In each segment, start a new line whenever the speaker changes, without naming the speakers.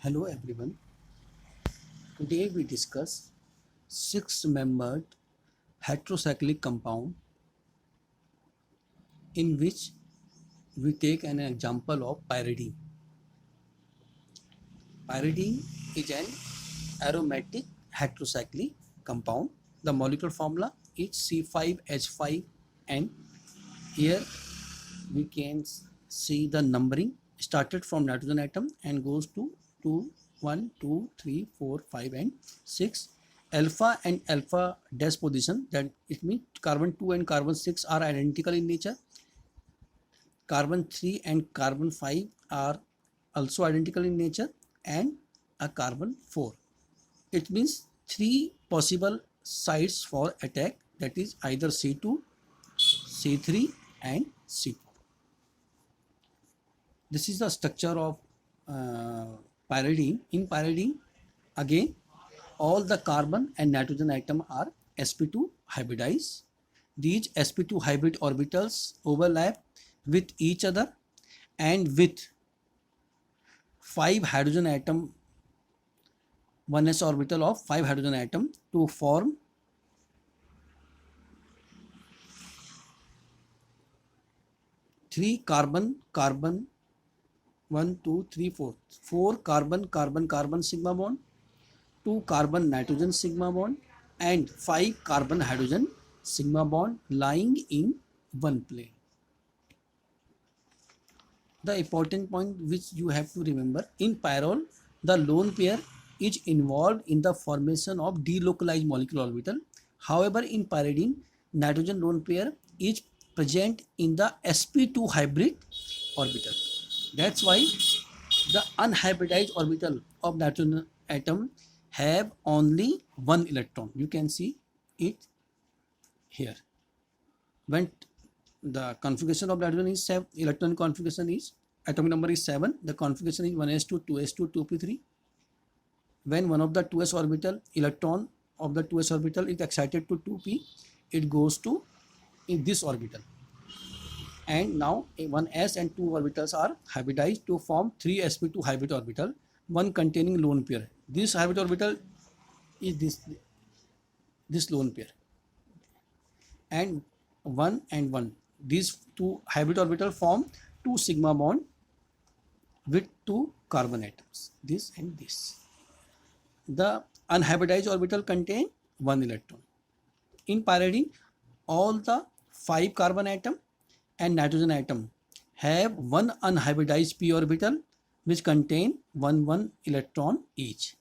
Hello everyone. Today we discuss six-membered heterocyclic compound in which we take an example of pyridine. Pyridine is an aromatic heterocyclic compound. The molecular formula is C5H5N. Here we can see the numbering started from nitrogen atom and goes to 2, 1, 2, 3, 4, 5 and 6. Alpha and alpha dash position, that it means carbon 2 and carbon 6 are identical in nature. Carbon 3 and carbon 5 are also identical in nature, and a carbon 4. It means three possible sites for attack, that is either C2, C3 and C4. This is the structure of pyridine. In pyridine, again, all the carbon and nitrogen atom are sp2 hybridized. These sp2 hybrid orbitals overlap with each other and with 5 hydrogen atom, 1s orbital of 5 hydrogen atom to form three carbon 1, 2, 3, 4. 4 carbon sigma bond, 2 carbon nitrogen sigma bond and 5 carbon hydrogen sigma bond lying in one plane. The important point which you have to remember, in pyrrole the lone pair is involved in the formation of delocalized molecular orbital. However, in pyridine, nitrogen lone pair is present in the sp2 hybrid orbital. That's why the unhybridized orbital of nitrogen atom have only one electron. You can see it here. When the configuration of nitrogen is 7, electron configuration is, atomic number is 7, the configuration is 1s2, 2s2, 2p3. When one of the 2s orbital, electron of the 2s orbital is excited to 2p, it goes to in this orbital. And now 1s and 2 orbitals are hybridized to form 3 sp2 hybrid orbital, one containing lone pair. This hybrid orbital is this lone pair, and 1 and 1. These two hybrid orbital form 2 sigma bond with 2 carbon atoms, this and this. The unhybridized orbital contain 1 electron. In pyridine, all the 5 carbon atom and nitrogen atom have one unhybridized p orbital which contain 1 electron each.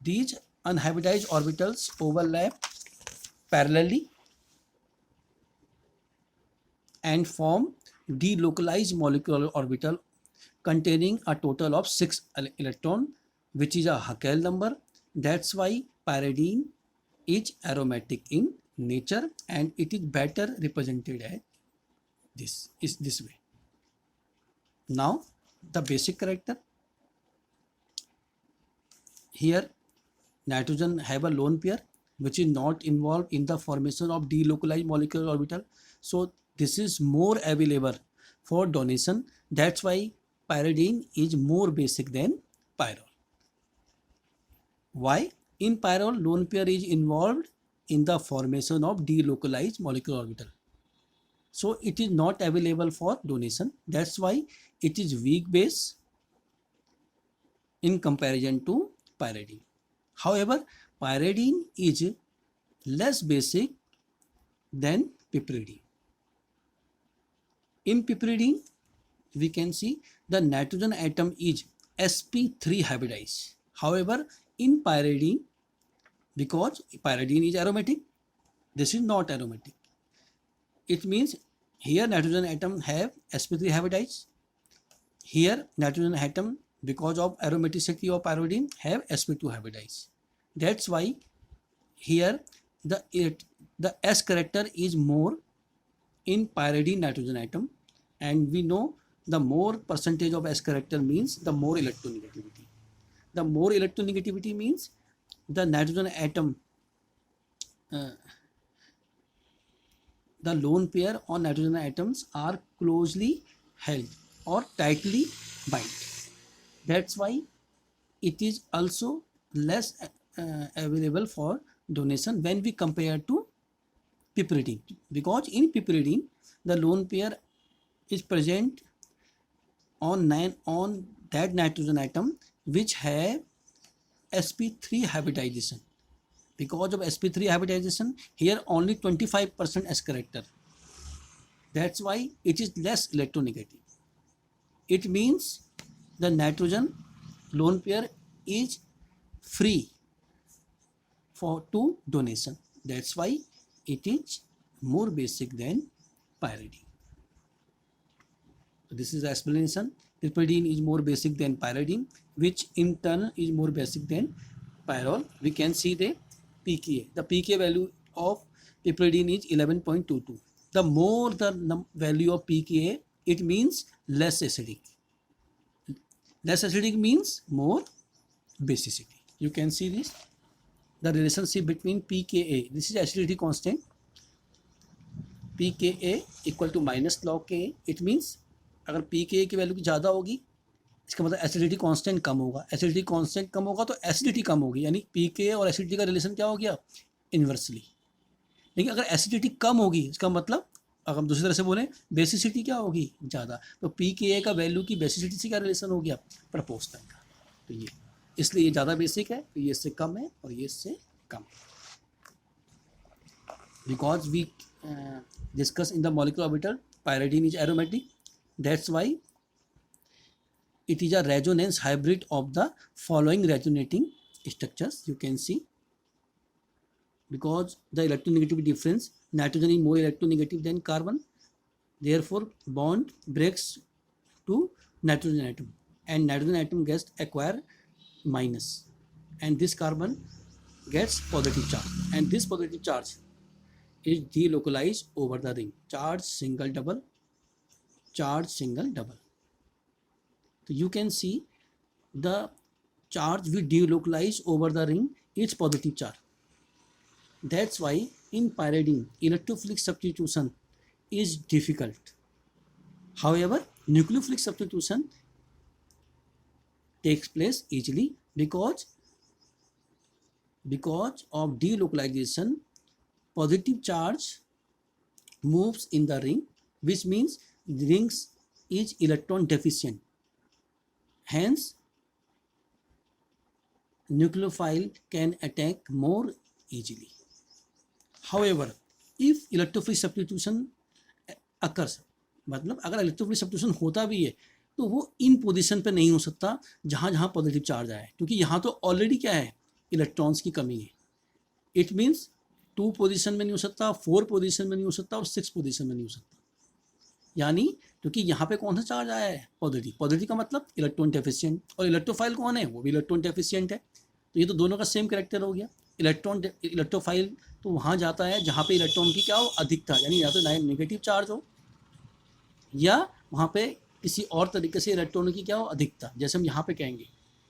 These unhybridized orbitals overlap parallelly and form delocalized molecular orbital containing a total of 6 electron, which is a Huckel number. That's why pyridine is aromatic in nature, and it is better represented as this way. Now the basic character. Here nitrogen have a lone pair which is not involved in the formation of delocalized molecular orbital, so this is more available for donation. That's why pyridine is more basic than pyrrole. Why? In pyrrole, lone pair is involved in the formation of delocalized molecular orbital, so it is not available for donation. That's why it is weak base in comparison to pyridine. However, pyridine is less basic than piperidine. In piperidine, we can see the nitrogen atom is sp3 hybridized. However, in pyridine, because pyridine is aromatic, this is not aromatic. It means here nitrogen atom have sp3 hybridized. Here nitrogen atom, because of aromaticity of pyridine, have sp2 hybridized. That's why here the S character is more in pyridine nitrogen atom, and we know the more percentage of S character means the more electronegativity. The more electronegativity means the nitrogen atom, the lone pair on nitrogen atoms are closely held or tightly bind. That's why it is also less available for donation when we compare to piperidine, because in piperidine the lone pair is present on that nitrogen atom which have sp3 hybridization. Because of sp3 hybridization, here only 25% s character. That's why it is less electronegative. It means the nitrogen lone pair is free to donation. That's why it is more basic than pyridine. So this is the explanation. Piperidine is more basic than pyridine, which in turn is more basic than pyrrole. We can see the pKa. The pKa value of piperidine is 11.22. The more the value of pKa, it means less acidic. Less acidic means more basicity. You can see this, the relationship between pKa. This is acidity constant. pKa equal to minus log Ka. It means अगर pKa की value ज़्यादा होगी, इसका मतलब acidity constant कम होगा. Acidity constant कम होगा तो acidity कम होगी, यानी pKa और एसिडिटी का रिलेशन क्या हो गया, इन्वर्सली. लेकिन अगर एसिडिटी कम होगी, इसका मतलब अगर हम दूसरी तरह से बोलें बेसिसिटी क्या होगी, ज़्यादा. तो pKa का वैल्यू की बेसिसिटी से क्या रिलेशन हो गया, प्रपोर्शनल का. तो ये इसलिए ये ज़्यादा बेसिक है, तो ये इससे कम है और ये इससे कम है. Because we discuss in the molecular orbital pyridine is aromatic. That's why it is a resonance hybrid of the following resonating structures. You can see, because the electronegativity difference, nitrogen is more electronegative than carbon, therefore bond breaks to nitrogen atom and nitrogen atom gets acquire minus, and this carbon gets positive charge, and this positive charge is delocalized over the ring. Charge single double, charge single double. So you can see the charge we delocalize over the ring is positive charge. That's why in pyridine electrophilic substitution is difficult. However, nucleophilic substitution takes place easily because of delocalization, positive charge moves in the ring, which means the rings is electron deficient. Hence, nucleophile can attack more easily. However, if electrophilic substitution occurs, मतलब अगर electrophilic substitution होता भी है तो वो इन position पे नहीं हो सकता जहाँ जहाँ पॉजिटिव चार्ज आए, क्योंकि यहाँ तो ऑलरेडी क्या है, इलेक्ट्रॉन्स की कमी है. इट मीन्स 2 पोजीशन में नहीं हो सकता, 4 पोजीशन में नहीं हो सकता और 6 पोजीशन में नहीं हो सकता. यानी क्योंकि यहाँ पे कौन सा चार्ज आया है, पॉजिटिव. पॉजिटिव का मतलब इलेक्ट्रॉन डेफिशिएंट, और इलेक्ट्रोफाइल कौन है, वो भी इलेक्ट्रॉन डेफिशिएंट है. तो ये तो दोनों का सेम कैरेक्टर हो गया. इलेक्ट्रोफाइल तो वहाँ जाता है जहाँ पे इलेक्ट्रॉन की क्या हो, अधिकता, यानी या तो नेगेटिव चार्ज हो या वहाँ पे किसी और तरीके से इलेक्ट्रॉन की क्या हो, अधिकता. जैसे हम यहाँ पे कहेंगे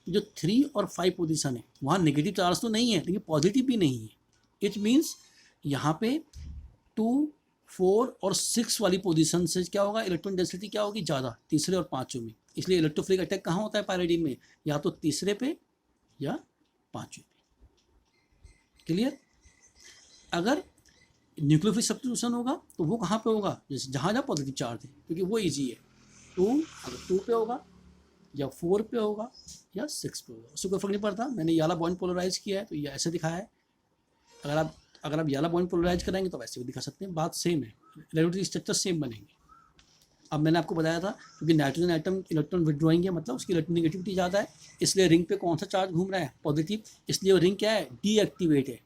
जो 3 और 5 पोजीशन है वहाँ नेगेटिव चार्ज तो नहीं है लेकिन पॉजिटिव भी नहीं है. इट मीन्स यहाँ पे 2, 4 और 6 वाली पोजीशन से क्या होगा, इलेक्ट्रॉन डेंसिटी क्या होगी, ज़्यादा, तीसरे और पाँचवें में. इसलिए इलेक्ट्रोफिलिक अटैक कहाँ होता है पायरिडीन में, या तो तीसरे पे या पाँचवें पे. क्लियर. अगर न्यूक्लियोफिलिक सब्स्टिट्यूशन होगा तो वो कहाँ पे होगा, जैसे जहाँ जहाँ पॉजिटिव चार्ज है, क्योंकि वो इजी है. 2 अगर 2 पे होगा या 4 पे होगा या 6 पे होगा, उससे कोई फर्क नहीं पड़ता. मैंने ये वाला बॉन्ड पोलराइज किया है तो ये ऐसे दिखाया है. अगर आप ये वाला बॉन्ड पोलराइज कराएंगे तो वैसे भी दिखा सकते हैं, बात सेम है, इलेक्ट्रोनिक स्ट्रक्चर सेम बनेंगे. अब मैंने आपको बताया था क्योंकि नाइट्रोजन आइटम इलेक्ट्रॉन विड्रॉइंग है, मतलब उसकी इलेक्ट्रोनेगेटिविटी ज़्यादा है, इसलिए रिंग पे कौन सा चार्ज घूम रहा है, पॉजिटिव. इसलिए वो रिंग क्या है, डीएक्टिवेट है.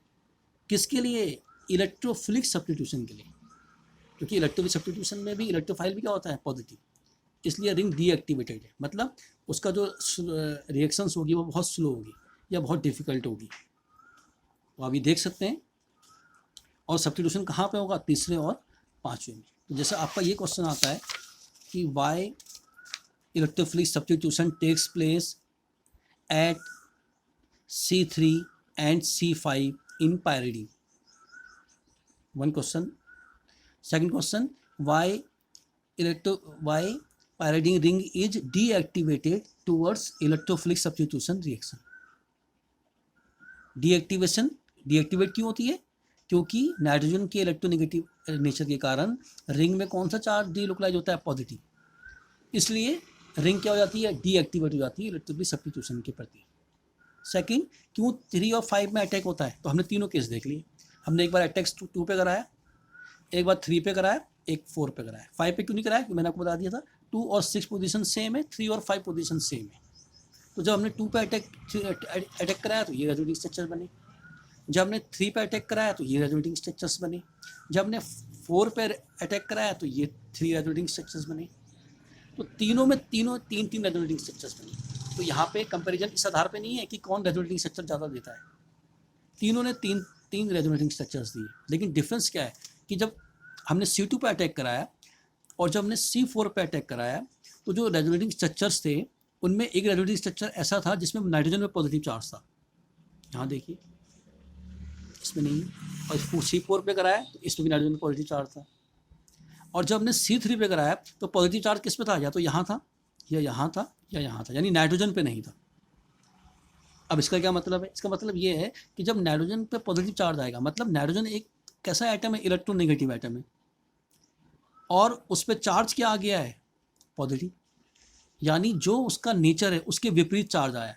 किसके लिए, इलेक्ट्रोफिलिक सब्स्टिट्यूशन के लिए, क्योंकि इलेक्ट्रोफिलिक सब्स्टिट्यूशन में भी इलेक्ट्रोफाइल भी क्या होता है, पॉजिटिव. इसलिए रिंग डीएक्टिवेटेड है, मतलब उसका जो रिएक्शंस होगी वो बहुत स्लो होगी या बहुत डिफिकल्ट होगी. तो अभी देख सकते हैं. और सब्स्टिट्यूशन कहाँ पे होगा, तीसरे और पाँचवें में. तो जैसे आपका ये क्वेश्चन आता है कि why electrophilic substitution takes place at C3 and C5 in pyridine. One question. Second question, why pyridine ring is deactivated towards electrophilic substitution reaction. Deactivate क्यों होती है? क्योंकि नाइट्रोजन के इलेक्ट्रोनेगेटिव नेचर के कारण रिंग में कौन सा चार्ज डीलोकलाइज होता है? पॉजिटिव। इसलिए रिंग क्या हो जाती है? डीएक्टिवेट हो जाती है इलेक्ट्रोफिलिक सब्स्टिट्यूशन के प्रति। सेकंड, क्यों 3 और 5 में अटैक होता है? तो हमने तीनों केस देख लिए। हमने एक बार अटैक 2 पे कराया, एक बार 3 पे कराया, एक 4 पे कराया। 5 पे क्यों नहीं कराया? मैंने आपको बता दिया था 2 और 6 पोजीशन सेम है, 3 और 5 पोजीशन सेम है। तो जब हमने 2 पे अटैक कराया तो ये रेजोनेटिंग स्ट्रक्चर बने। जब हमने 3 पे अटैक कराया तो ये रेजोनेटिंग स्ट्रक्चर्स बने। जब हमने 4 पे अटैक कराया तो ये 3 रेजोनेटिंग स्ट्रक्चर्स बने। तो तीनों में तीन रेजोनेटिंग स्ट्रक्चर्स बने। तो यहाँ पे कंपैरिजन इस आधार पे नहीं है कि कौन रेजोनेटिंग स्ट्रक्चर ज़्यादा देता है। तीनों ने तीन रेजोनेटिंग स्ट्रक्चर्स दिए। लेकिन डिफरेंस क्या है कि जब हमने C2 पे अटैक कराया और जब हमने C4 पे अटैक कराया तो जो रेजोनेटिंग स्ट्रक्चर्स थे उनमें एक रेजोनेटिंग स्ट्रक्चर ऐसा था जिसमें नाइट्रोजन में पॉजिटिव चार्ज था। यहाँ देखिए, इसमें नहीं। और C4 पे कराया तो इसमें भी नाइट्रोजन में पॉजिटिव चार्ज था। और जब हमने C3 पे कराया तो पॉजिटिव चार्ज किस पे था? या तो यहाँ था या यहाँ था या यहाँ था, यानी नाइट्रोजन पे नहीं था। अब इसका क्या मतलब है? इसका मतलब ये है कि जब नाइट्रोजन पे पॉजिटिव चार्ज आएगा, मतलब नाइट्रोजन एक कैसा एटम है? इलेक्ट्रोनेगेटिव एटम है, और उस पर चार्ज क्या आ गया है? पॉजिटिव। यानी जो उसका नेचर है उसके विपरीत चार्ज आया।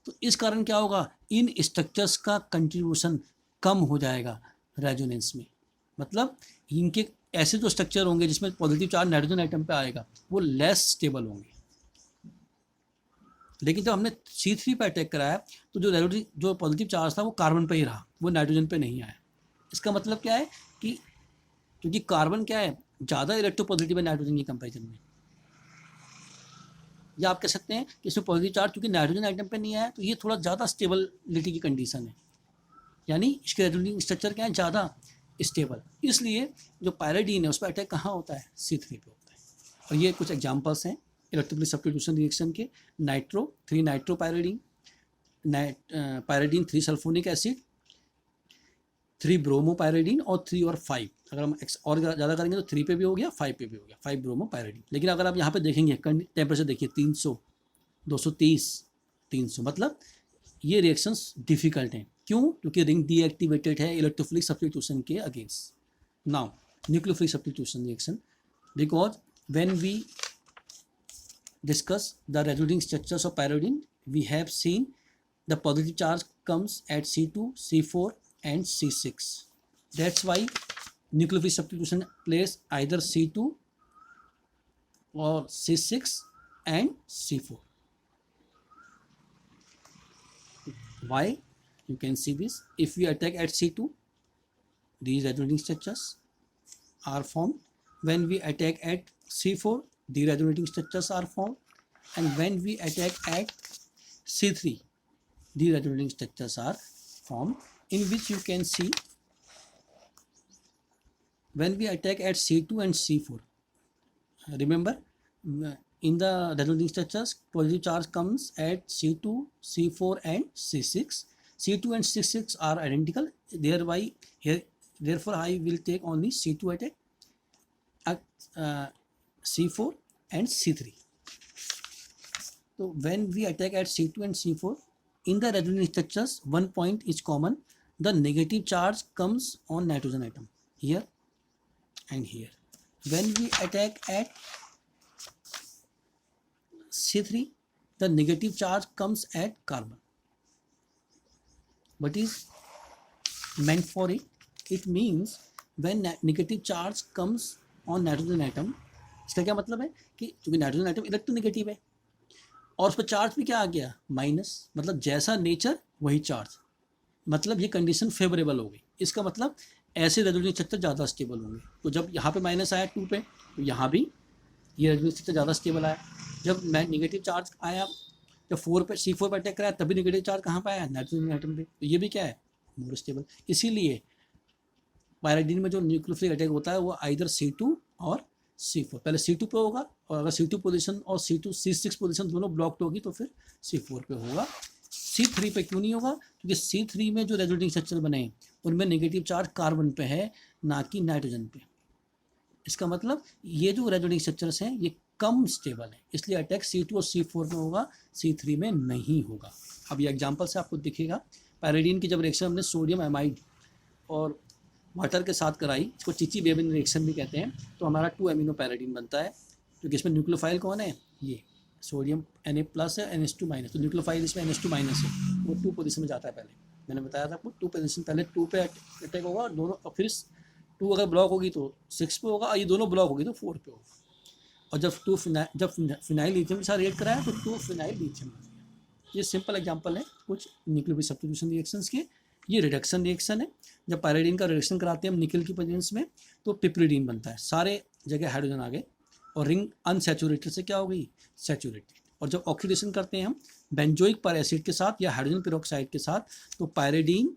तो इस कारण क्या होगा? इन स्ट्रक्चर्स का कंट्रीब्यूशन कम हो जाएगा रेजोनेंस में। मतलब इनके ऐसे जो स्ट्रक्चर होंगे जिसमें पॉजिटिव चार्ज नाइट्रोजन एटम पे आएगा वो लेस स्टेबल होंगे। लेकिन जब हमने C3 पे अटैक कराया तो जो पॉजिटिव चार्ज था वो कार्बन पे ही रहा, वो नाइट्रोजन पे नहीं आया। इसका मतलब क्या है कि क्योंकि कार्बन क्या है? ज़्यादा इलेक्ट्रोपॉजिटिव है नाइट्रोजन के कंपेरिजन में। या आप कह सकते हैं कि इसमें पॉजिटिव चार्ज क्योंकि नाइट्रोजन आइटम पे नहीं आया तो ये थोड़ा ज़्यादा स्टेबिलिटी की कंडीशन है, यानी इसके रेजोनेटिंग स्ट्रक्चर क्या है? ज़्यादा स्टेबल। इसलिए जो पायरिडीन है उस पर अटैक कहाँ होता है? C3 पे होता है। और ये कुछ एग्जांपल्स हैं इलेक्ट्रोफिलिक सब्स्टिट्यूशन रिएक्शन के। 3 नाइट्रोपायरिडीन, पायरिडीन 3 सल्फोनिक एसिड, 3 ब्रोमोपायरिडीन और 3 और 5। अगर हम और ज़्यादा करेंगे तो 3 पे भी हो गया, 5 पे भी हो गया, 5 ब्रोमोपायरिडीन। लेकिन अगर आप यहाँ पे देखेंगे टेम्परेचर देखिए 300, 230, 300, मतलब ये रिएक्शंस डिफिकल्ट हैं। क्यों? क्योंकि रिंग डीएक्टिवेटेड है इलेक्ट्रोफिलिक सब्स्टिट्यूशन के against. Now nucleophilic substitution reaction, because when we discuss the resonating structures of pyridine, we have seen the positive charge comes at C2, C4 and C6. That's why nucleophilic substitution plays either C2 or C6 and C4. Why? You can see this. If we attack at C2, these resonating structures are formed. When we attack at C4, the resonating structures are formed, and when we attack at C3, the resonating structures are formed, in which you can see when we attack at C2 and C4. Remember, in the resonating structures, positive charge comes at C2, C4 and C6. C2 and C6 are identical. Therefore, I will take only C2 attack at C4 and C3. So when we attack at C2 and C4, in the resonating structures, one point is common. The negative charge comes on nitrogen atom here and here. When we attack at C3, the negative charge comes at carbon. What is meant for it? It means when negative charge comes on nitrogen atom, इसका क्या मतलब है कि क्योंकि nitrogen atom electronegative है और उस पर चार्ज भी क्या आ गया? माइनस। मतलब जैसा नेचर वही चार्ज, मतलब ये कंडीशन फेवरेबल हो गई। इसका मतलब ऐसे रेजोनेटिंग स्ट्रक्चर ज़्यादा स्टेबल होंगे। तो जब यहाँ पे माइनस आया 2 पे तो यहाँ भी ये रेजोनेटिंग स्ट्रक्चर ज़्यादा स्टेबल आया। जब नेगेटिव चार्ज आया, जब C4 पे अटैक कराया तभी नेगेटिव चार्ज कहाँ पर आया? नाइट्रोजन एटम पे। तो ये भी क्या है? More stable. इसीलिए पायरिडीन में जो न्यूक्लियोफिलिक अटैक होता है वो आइदर C2 और C4, पहले C2 पे होगा और अगर C2 पोजीशन और C6 पोजीशन दोनों ब्लॉक्ड होगी तो फिर C4 पे होगा। C3 पे क्यों नहीं होगा? क्योंकि C3 में जो रेजोनेटिंग स्ट्रक्चर बने उनमें नेगेटिव चार्ज कार्बन पे है, ना कि नाइट्रोजन पे। इसका मतलब ये जो रेजोनेटिंग स्ट्रक्चर्स हैं ये कम स्टेबल है, इसलिए अटैक C2 और C4 में होगा, C3 में नहीं होगा। अब ये एग्जांपल से आपको दिखेगा। पैराडीन की जब रिएक्शन हमने सोडियम एमाइड और वाटर के साथ कराई, इसको चिची बेबिन रिएक्शन भी कहते हैं, तो हमारा 2 अमीनो पैराडीन बनता है, क्योंकि इसमें न्यूक्लियोफाइल कौन है, ये सोडियम Na+ है, NH2- तो न्यूक्लियोफाइल इसमें NH2- है, वो 2 पोजीशन में जाता है। पहले मैंने बताया था आपको 2 पोजीशन, पहले 2 पे अटैक होगा और दोनों, और फिर 2 अगर ब्लॉक होगी तो 6 पे होगा, और ये दोनों ब्लॉक होगी तो 4 पे होगा। और जब फिनाइल लिथियम के साथ रिएक्ट कराया तो 2 फिनाइल लिथियम बन गया। ये सिंपल एग्जांपल है कुछ न्यूक्लियोफिलिक सब्स्टिट्यूशन रिएक्शंस के। ये रिडक्शन रिएक्शन है, जब पायरिडीन का रिडक्शन कराते हैं हम निकल की प्रेजेंस में तो पिपरिडीन बनता है, सारे जगह हाइड्रोजन आ गए और रिंग अनसैचुरेटेड से क्या हो गई, सैचुरेटेड। और जब ऑक्सीडेशन करते हैं हम बेंजोइक पर एसिड के साथ या हाइड्रोजन पेरोक्साइड के साथ तो पायरिडीन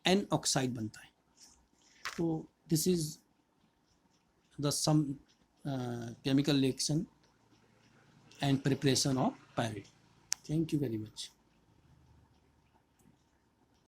एन ऑक्साइड बनता है। तो this is the some chemical reaction and preparation of pyridine. Thank you very much.